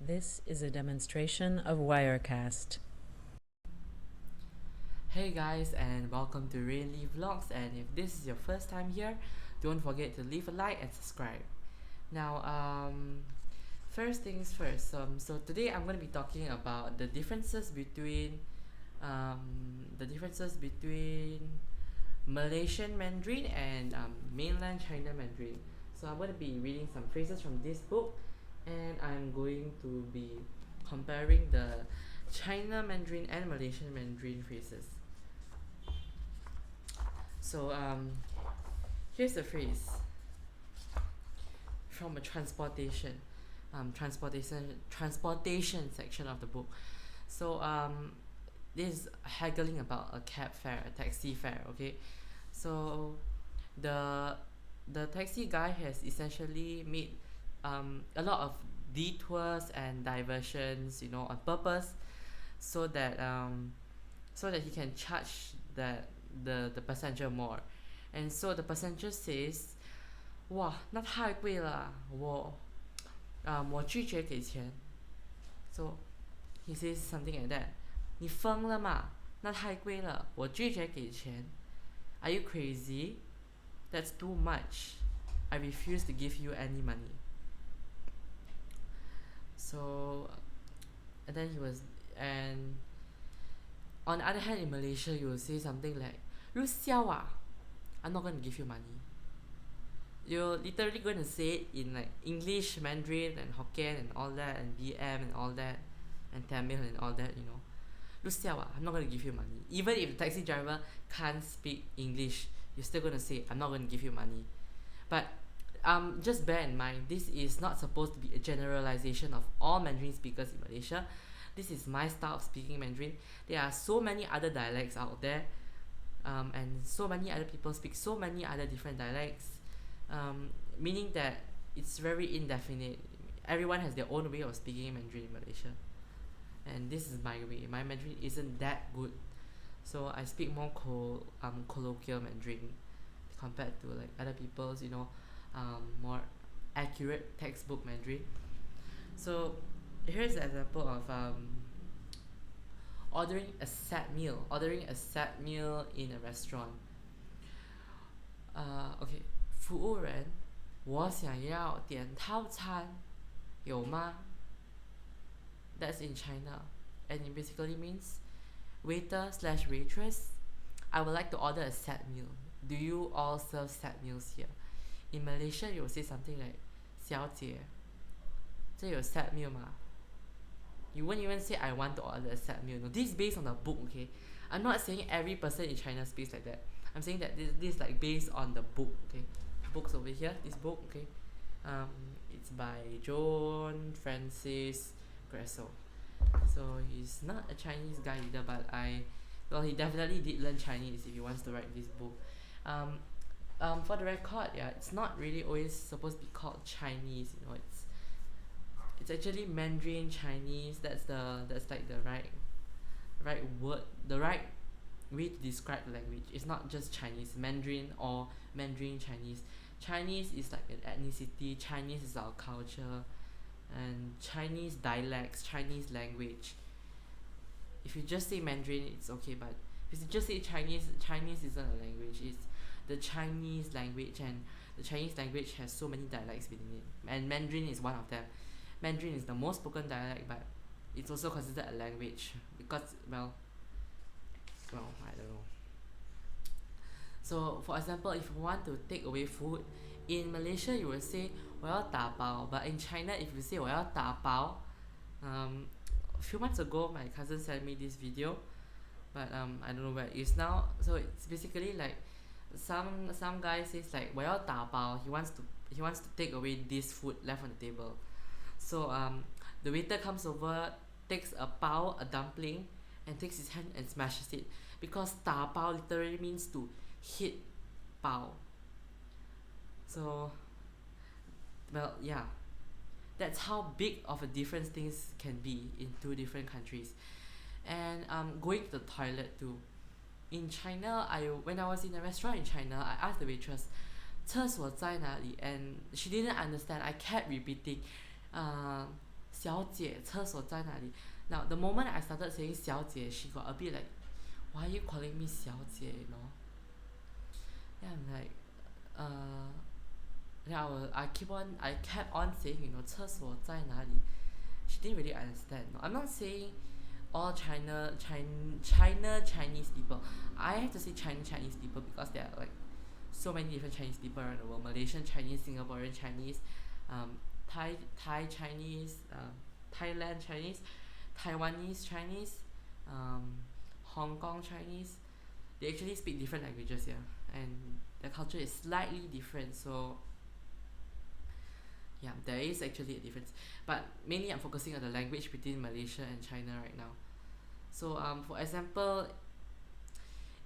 This is a demonstration of Wirecast. Hey guys, and welcome to Really Vlogs. And if this is your first time here, don't forget to leave a like and subscribe. Now, first things first. So today I'm going to be talking about the differences between Malaysian Mandarin and mainland China Mandarin. So I'm going to be reading some phrases from this book, and I'm going to be comparing the China Mandarin and Malaysian Mandarin phrases. So here's the phrase from a transportation section of the book. So this is haggling about a cab fare, a taxi fare. Okay, so the taxi guy has essentially made a lot of detours and diversions, on purpose, so that he can charge the passenger more. And so the passenger says, 哇，那太贵了，我拒绝给钱。So he says something like that. 你疯了吗？那太贵了，我拒绝给钱。Are you crazy? That's too much. I refuse to give you any money. So, and on the other hand, in Malaysia, you will say something like, 你笑啊, I'm not going to give you money. You're literally going to say it in like English, Mandarin, and Hokkien, and all that, and BM, and all that, and Tamil, and all that, 你笑啊, I'm not going to give you money. Even if the taxi driver can't speak English, you're still going to say, I'm not going to give you money. But just bear in mind, this is not supposed to be a generalization of all Mandarin speakers in Malaysia. This is my style of speaking Mandarin. There are so many other dialects out there, and so many other people speak so many other different dialects, meaning that it's very indefinite. Everyone has their own way of speaking Mandarin in Malaysia, and this is my way. My Mandarin isn't that good, so I speak more colloquial Mandarin compared to like other people's, more accurate textbook Mandarin. So here's an example of ordering a set meal in a restaurant. Okay, 服务人，我想要点套餐，有吗？ That's in China, and it basically means, waiter slash waitress, I would like to order a set meal. Do you all serve set meals here? In Malaysia, you will say something like, 小姐，这有 set meal 吗？ You won't even say, I want to order a set meal. No, this is based on the book, okay? I'm not saying every person in China speaks like that. I'm saying that this is like based on the book, okay? Books over here, this book, okay? It's by John Francis Gresso. So he's not a Chinese guy either, but he definitely did learn Chinese if he wants to write this book. For the record, yeah, it's not really always supposed to be called Chinese, it's actually Mandarin Chinese. That's like the right word, the right way to describe the language. It's not just Chinese, Mandarin or Mandarin Chinese. Chinese is like an ethnicity, Chinese is our culture, and Chinese dialects, Chinese language. If you just say Mandarin, it's okay, but if you just say Chinese isn't a language, it's the Chinese language, and the Chinese language has so many dialects within it, and Mandarin is one of them. Mandarin is the most spoken dialect, but it's also considered a language because, well, I don't know. So, for example, if you want to take away food, in Malaysia you will say 我要打包, but in China, if you say 我要打包, a few months ago my cousin sent me this video, but I don't know where it is now. So it's basically like some guy says like 我要打包, he wants to take away this food left on the table. So the waiter comes over, takes a bao, a dumpling, and takes his hand and smashes it, because 打包 literally means to hit bao. So, well, yeah, that's how big of a difference things can be in two different countries. And going to the toilet too. In China, when I was in a restaurant in China, I asked the waitress, 厕所在哪里? And she didn't understand. I kept repeating, 小姐厕所在哪里 Now the moment I started saying 小姐 she got a bit like why are you calling me 小姐 you know yeah I'm like then I kept on saying you know 厕所在哪里 she didn't really understand no? I'm not saying all China Chinese people I have to say Chinese people because there are like so many different Chinese people around the world Malaysian Chinese Singaporean Chinese Thai Chinese Thailand Chinese Taiwanese Chinese Hong Kong Chinese they actually speak different languages here and the culture is slightly different so yeah there is actually a difference but mainly I'm focusing on the language between Malaysia and China right now so for example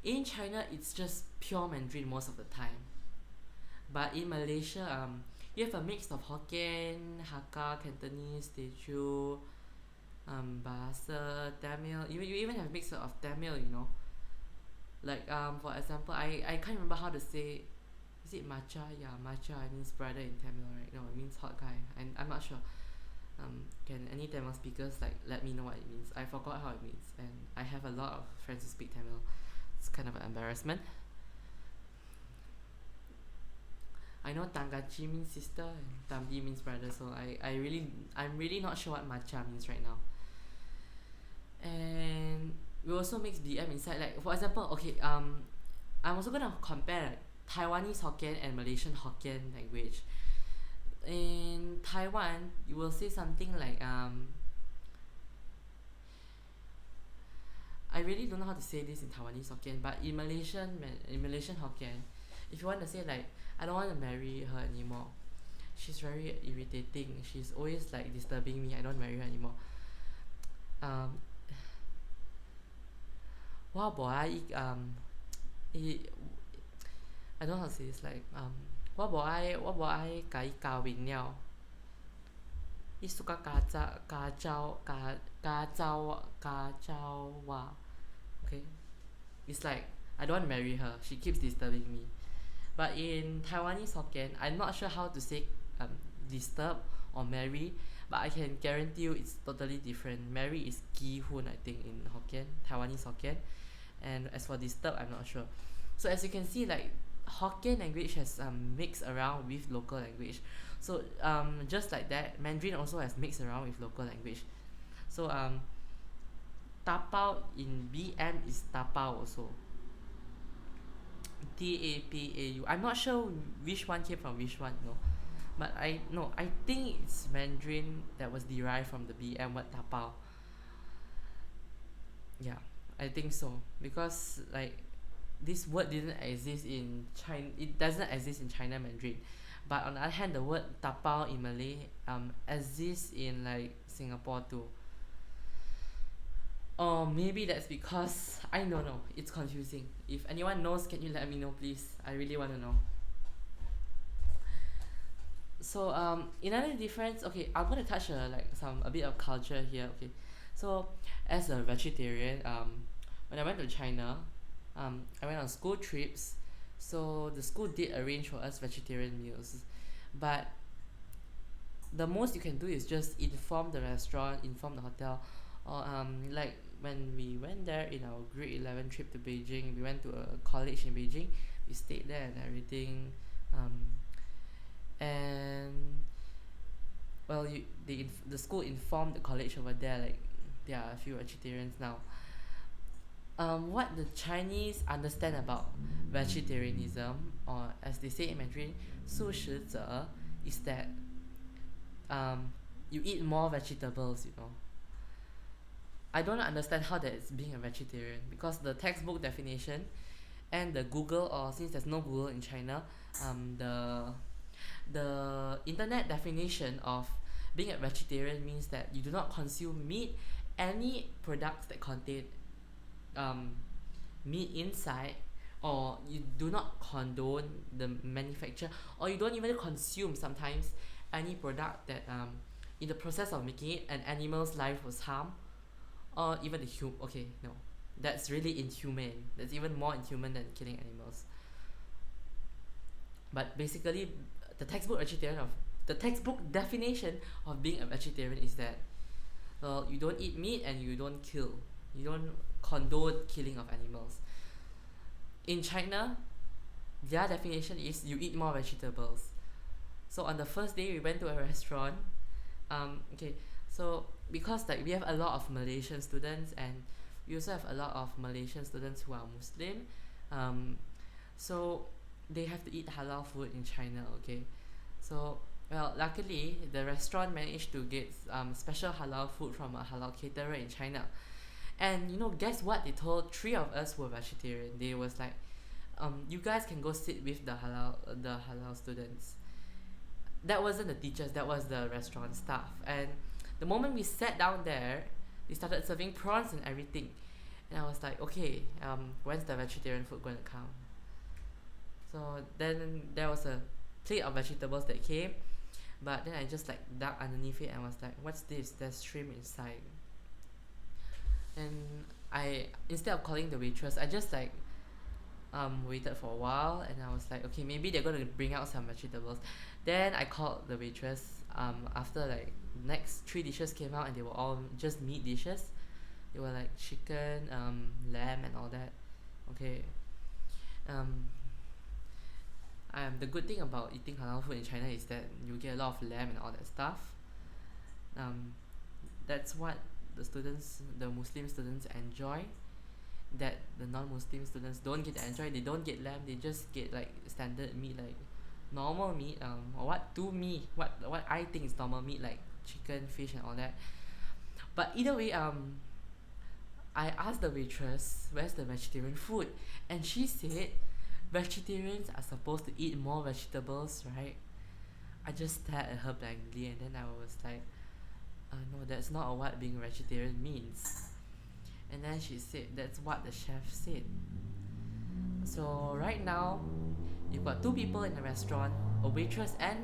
in China it's just pure Mandarin most of the time but in Malaysia you have a mix of Hokkien, Hakka, Cantonese, Teochew, Bahasa, Tamil you even have a mix of Tamil you know like for example I can't remember how to say is it matcha yeah matcha means brother in Tamil right no it means hot guy and I'm not sure can any Tamil speakers like let me know what it means I forgot how it means and I have a lot of friends who speak Tamil it's kind of an embarrassment I know Tangachi means sister and Tambi means brother so I'm really not sure what matcha means right now and we also mix BM inside like for example okay I'm also gonna compare like, Taiwanese Hokkien and Malaysian Hokkien language in Taiwan you will say something like I really don't know how to say this in Taiwanese Hokkien but in Malaysian Hokkien if you want to say like I don't want to marry her anymore she's very irritating she's always like disturbing me I don't marry her anymore wow boy I don't know how to say this like what boy I 甲伊交往了伊 suka 加州 okay it's like I don't want to marry her she keeps disturbing me but in Taiwanese Hokkien I'm not sure how to say disturb or marry but I can guarantee you it's totally different marry is ki hun I think in Hokkien Taiwanese Hokkien and as for disturb I'm not sure so as you can see like Hokkien language has mixed around with local language so just like that Mandarin also has mixed around with local language so tapao in BM is tapao also TAPAU I'm not sure which one came from which one no but I think it's Mandarin that was derived from the BM word tapao yeah I think so because like this word didn't exist in China it doesn't exist in China Mandarin but on the other hand the word tapao in Malay exists in like Singapore too or maybe that's because I don't know it's confusing if anyone knows can you let me know please I really want to know so another difference okay I'm gonna touch like a bit of culture here okay so as a vegetarian when I went to China I went on school trips so the school did arrange for us vegetarian meals but the most you can do is just inform the restaurant inform the hotel or like when we went there in our grade 11 trip to Beijing we went to a college in Beijing we stayed there and everything and well the school informed the college over there like there are a few vegetarians now what the Chinese understand about vegetarianism or as they say in Mandarin 素食者 is that you eat more vegetables you know I don't understand how that's being a vegetarian because the textbook definition and the Google or since there's no Google in China the internet definition of being a vegetarian means that you do not consume meat any products that contain meat inside or you do not condone the manufacture or you don't even consume sometimes any product that in the process of making it an animal's life was harmed or even okay no that's really inhumane that's even more inhuman than killing animals but basically the textbook definition of being a vegetarian is that well, you don't eat meat and you don't kill. You don't condone killing of animals. In China, their definition is you eat more vegetables. So on the first day we went to a restaurant. Okay, so because like we have a lot of Malaysian students and we also have a lot of Malaysian students who are Muslim, so they have to eat halal food in China. Okay, so well, luckily the restaurant managed to get special halal food from a halal caterer in China. And you know, guess what? They told three of us were vegetarian. They was like, you guys can go sit with the halal students. That wasn't the teachers, that was the restaurant staff. And the moment we sat down there, they started serving prawns and everything. And I was like, okay, when's the vegetarian food going to come? So then there was a plate of vegetables that came, but then I just like dug underneath it and was like, what's this? There's shrimp inside. And I, instead of calling the waitress, I just like waited for a while, and I was like, okay, maybe they're gonna bring out some vegetables. Then I called the waitress after like next 3 dishes came out, and they were all just meat dishes. They were like chicken, lamb and all that. Okay. The good thing about eating halal food in China is that you get a lot of lamb and all that stuff. That's what the Muslim students enjoy, that the non-Muslim students don't get to enjoy. They don't get lamb, they just get like standard meat, like normal meat, or what to me, what I think is normal meat, like chicken, fish and all that. But either way, I asked the waitress, where's the vegetarian food? And she said, vegetarians are supposed to eat more vegetables, right? I just stared at her blankly, and then I was like, no, that's not what being vegetarian means. And then she said, that's what the chef said. So right now, you've got 2 people in the restaurant, a waitress and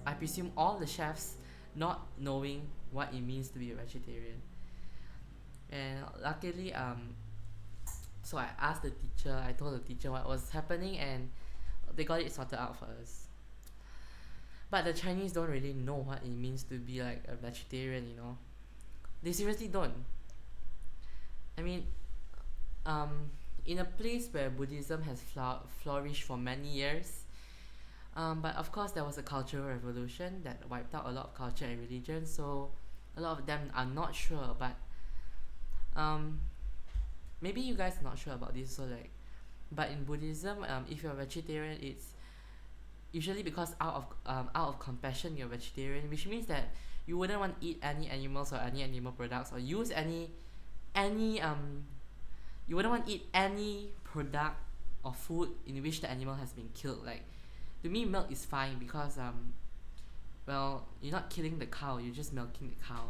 I presume all the chefs, not knowing what it means to be a vegetarian. And luckily, so I asked the teacher, I told the teacher what was happening, and they got it sorted out for us. But the Chinese don't really know what it means to be like a vegetarian, you know. They seriously don't. I mean, in a place where Buddhism has flourished for many years, but of course there was a cultural revolution that wiped out a lot of culture and religion, so a lot of them are not sure. But maybe you guys are not sure about this, so like, but in Buddhism, if you're a vegetarian, it's usually because out of compassion you're vegetarian, which means that you wouldn't want to eat any animals or any animal products, or use any you wouldn't want to eat any product or food in which the animal has been killed. Like, to me, milk is fine because well, you're not killing the cow, you're just milking the cow.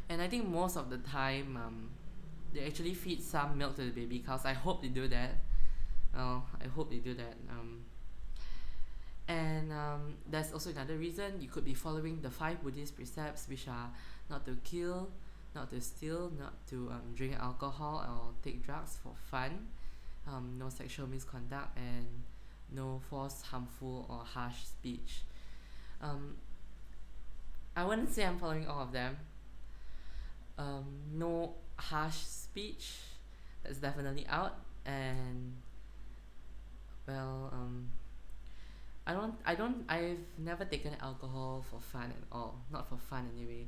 And I think most of the time they actually feed some milk to the baby cows. I hope they do that. I hope they do that. And there's also another reason. You could be following the 5 Buddhist precepts, which are not to kill, not to steal, not to drink alcohol or take drugs for fun, no sexual misconduct, and no false, harmful or harsh speech. I wouldn't say I'm following all of them. No harsh speech, that's definitely out. And well, I've never taken alcohol for fun at all. Not for fun anyway.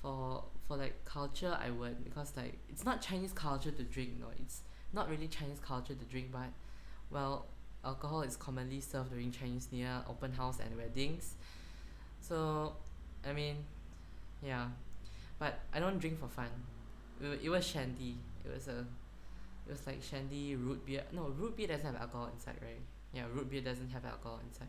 For like culture, I would, because like it's not Chinese culture to drink. No, it's not really Chinese culture to drink. But well, alcohol is commonly served during Chinese New Year, open house and weddings. So I mean, yeah. But I don't drink for fun. It was shandy. It was like shandy, root beer. No, root beer doesn't have alcohol inside, right? Yeah, root beer doesn't have alcohol inside.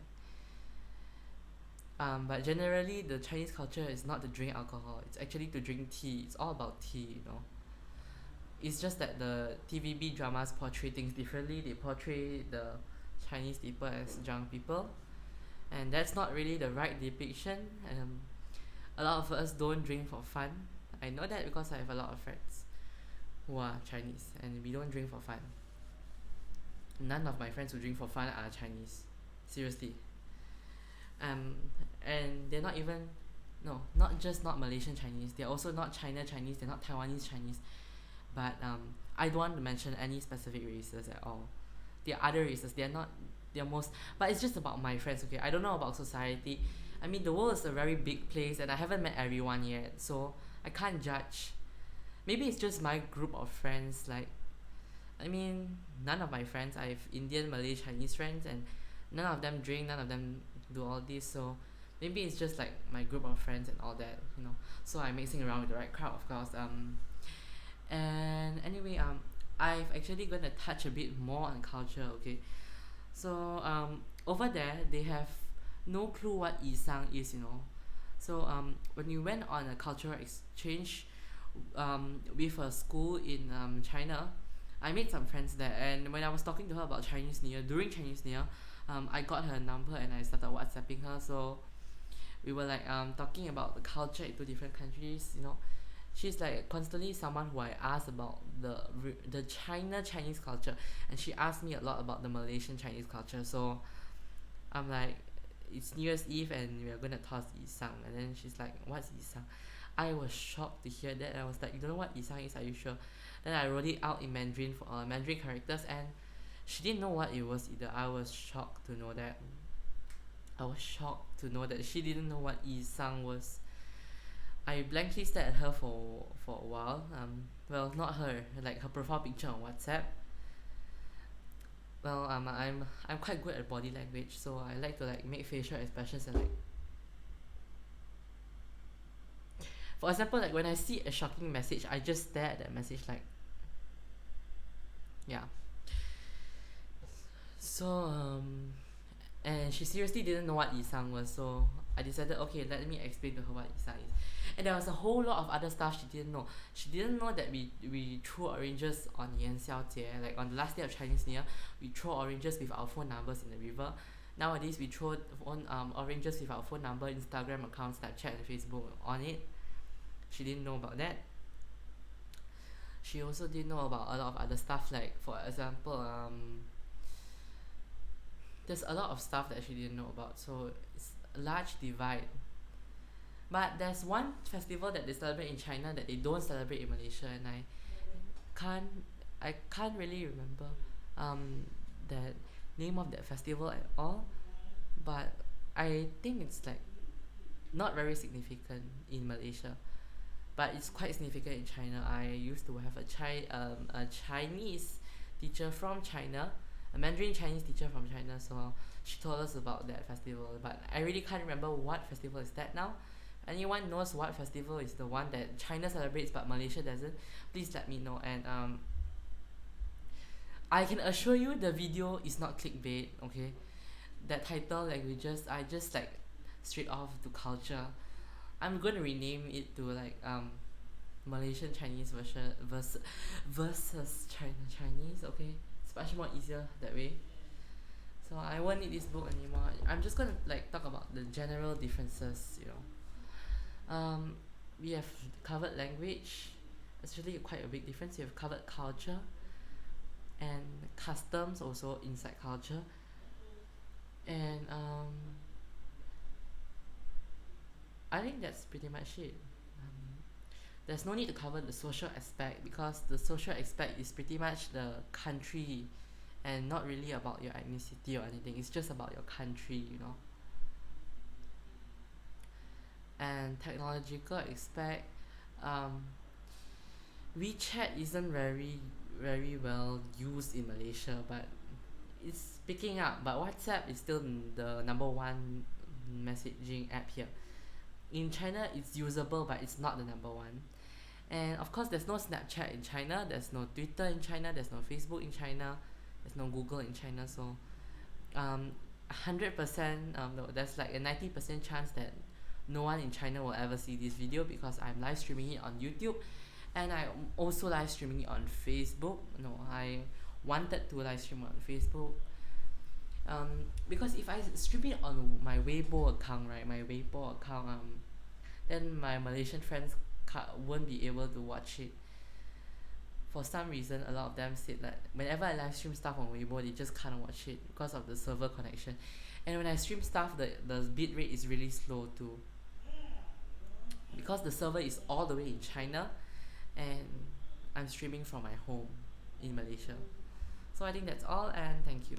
But generally, the Chinese culture is not to drink alcohol. It's actually to drink tea. It's all about tea, you know. It's just that the TVB dramas portray things differently. They portray the Chinese people as drunk people, and that's not really the right depiction. A lot of us don't drink for fun. I know that because I have a lot of friends who are Chinese, and we don't drink for fun. None of my friends who drink for fun are Chinese. Seriously. And they're not even no, not just not Malaysian Chinese, they're also not China Chinese, they're not Taiwanese Chinese, but I don't want to mention any specific races at all. They're other races, they're not, they're most, but it's just about my friends, okay? I don't know about society. I mean, the world is a very big place and I haven't met everyone yet, so I can't judge. Maybe it's just my group of friends, like, I mean, none of my friends, I have Indian, Malay, Chinese friends, and none of them drink, none of them do all this, so maybe it's just like my group of friends and all that, you know. So I'm mixing around with the right crowd, of course. And anyway, I've actually gonna touch a bit more on culture, okay. So over there they have no clue what Isang is, you know. So when we went on a cultural exchange with a school in China, I made some friends there, and when I was talking to her about Chinese New Year, during Chinese New Year, I got her number and I started WhatsApping her. So we were like talking about the culture in two different countries, you know. She's like constantly someone who I ask about the Chinese culture, and she asked me a lot about the Malaysian Chinese culture. So I'm like, it's New Year's Eve and we're gonna toss Isang, and then she's like, what's Isang? I was shocked to hear that, and I was like, you don't know what Isang is, are you sure? Then I wrote it out in Mandarin for Mandarin characters, and she didn't know what it was either. I was shocked to know that. I was shocked to know that she didn't know what Isang was. I blankly stared at her for a while. Well, not her, like her profile picture on WhatsApp. Well, I'm quite good at body language, so I like to like make facial expressions and like. For example, like when I see a shocking message, I just stare at that message like. Yeah. So and she seriously didn't know what Isang was, so I decided, okay, let me explain to her what Isang is. And there was a whole lot of other stuff she didn't know. She didn't know that we threw oranges on Yan Xiao Jie. Like on the last day of Chinese New Year, we throw oranges with our phone numbers in the river. Nowadays, we throw oranges with our phone number, Instagram account, Snapchat, and Facebook on it. She didn't know about that. She also didn't know about a lot of other stuff, like for example, there's a lot of stuff that she didn't know about, so it's a large divide. But there's one festival that they celebrate in China that they don't celebrate in Malaysia, and I can't really remember that name of that festival at all, but I think it's like not very significant in Malaysia, but it's quite significant in China. I used to have a Chinese teacher from China, a Mandarin Chinese teacher from China, so she told us about that festival, but I really can't remember what festival is that now. Anyone knows what festival is the one that China celebrates but Malaysia doesn't, please let me know. And I can assure you the video is not clickbait, okay? That title, languages, I just like straight off to culture. I'm going to rename it to like Malaysian Chinese versus China Chinese, okay? It's much more easier that way. So I won't need this book anymore. I'm just gonna like talk about the general differences, you know. We have covered language. It's really quite a big difference. We have covered culture and customs also inside culture. And I think that's pretty much it. There's no need to cover the social aspect because the social aspect is pretty much the country and not really about your ethnicity or anything. It's just about your country, you know. And technological aspect, WeChat isn't very well used in Malaysia, but it's picking up. But WhatsApp is still the number one messaging app here. In China, it's usable, but it's not the number one. And of course, there's no Snapchat in China, there's no Twitter in China, there's no Facebook in China, there's no Google in China. So 100%, no, there's like a 90% chance that no one in China will ever see this video because I'm live streaming it on YouTube, and I'm also live streaming it on Facebook. No, I wanted to live stream on Facebook because if I stream it on my Weibo account, right, then my Malaysian friends won't be able to watch it. For some reason, a lot of them said that whenever I live stream stuff on Weibo, they just can't watch it because of the server connection. And when I stream stuff, the bit rate is really slow too. because the server is all the way in China and I'm streaming from my home in Malaysia. So I think that's all, and thank you.